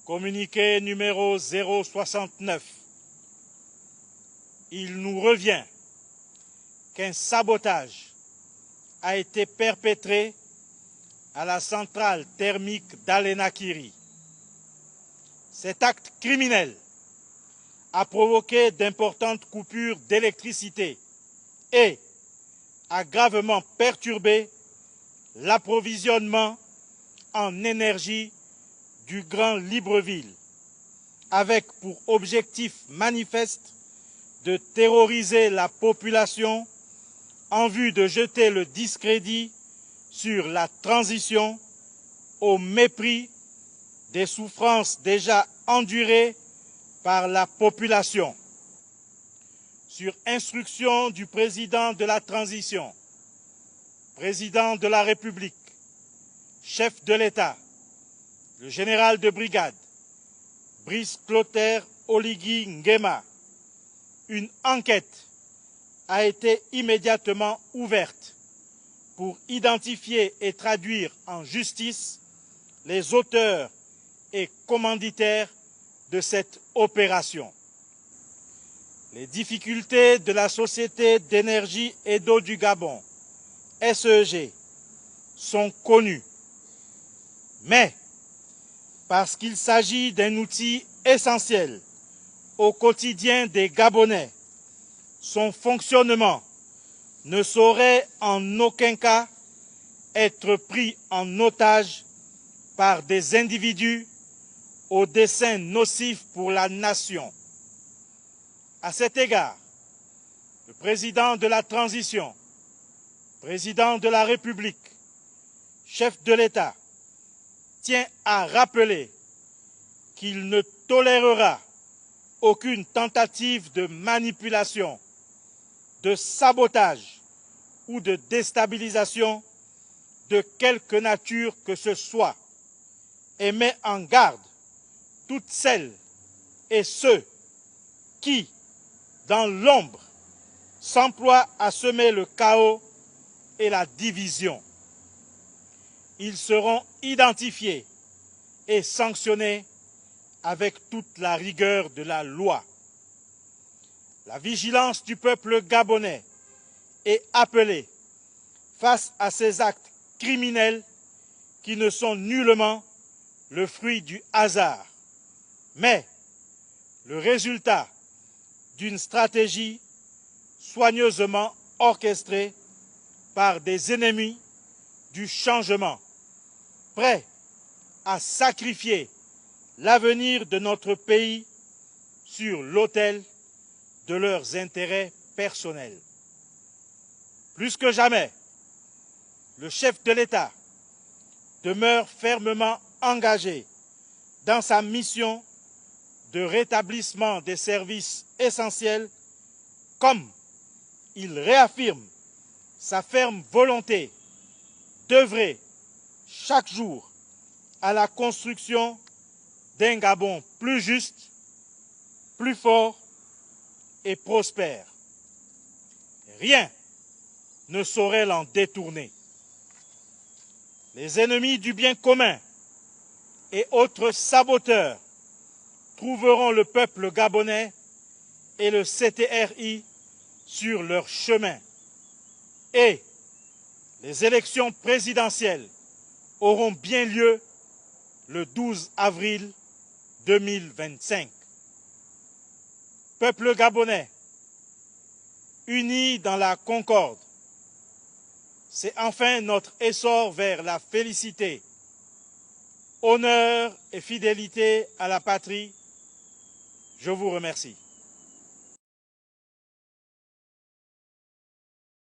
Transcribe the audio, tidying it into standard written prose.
Communiqué numéro 069. Il nous revient qu'un sabotage a été perpétré à la centrale thermique d'Alenakiri. Cet acte criminel a provoqué d'importantes coupures d'électricité et a gravement perturbé l'approvisionnement en énergie du Grand Libreville, avec pour objectif manifeste de terroriser la population en vue de jeter le discrédit sur la transition au mépris des souffrances déjà endurées par la population. Sur instruction du président de la transition, président de la République, chef de l'État, le général de brigade, Brice Clotaire Oligui Nguema, une enquête a été immédiatement ouverte pour identifier et traduire en justice les auteurs et commanditaires de cette opération. Les difficultés de la Société d'énergie et d'eau du Gabon, SEG, sont connues. Mais, parce qu'il s'agit d'un outil essentiel au quotidien des Gabonais, son fonctionnement ne saurait en aucun cas être pris en otage par des individus aux desseins nocifs pour la nation. À cet égard, le président de la transition, président de la République, chef de l'État, tient à rappeler qu'il ne tolérera aucune tentative de manipulation, de sabotage ou de déstabilisation de quelque nature que ce soit et met en garde toutes celles et ceux qui, dans l'ombre, s'emploient à semer le chaos et la division. Ils seront identifiés et sanctionnés avec toute la rigueur de la loi. La vigilance du peuple gabonais est appelée face à ces actes criminels qui ne sont nullement le fruit du hasard, mais le résultat d'une stratégie soigneusement orchestrée par des ennemis du changement, prêts à sacrifier l'avenir de notre pays sur l'autel de leurs intérêts personnels. Plus que jamais, le chef de l'État demeure fermement engagé dans sa mission de rétablissement des services essentiels, comme il réaffirme sa ferme volonté d'œuvrer chaque jour à la construction d'un Gabon plus juste, plus fort et prospère. Rien ne saurait l'en détourner. Les ennemis du bien commun et autres saboteurs trouveront le peuple gabonais et le CTRI sur leur chemin. Et les élections présidentielles auront bien lieu le 12 avril 2025. Peuple gabonais, unis dans la concorde, c'est enfin notre essor vers la félicité. Honneur et fidélité à la patrie. Je vous remercie.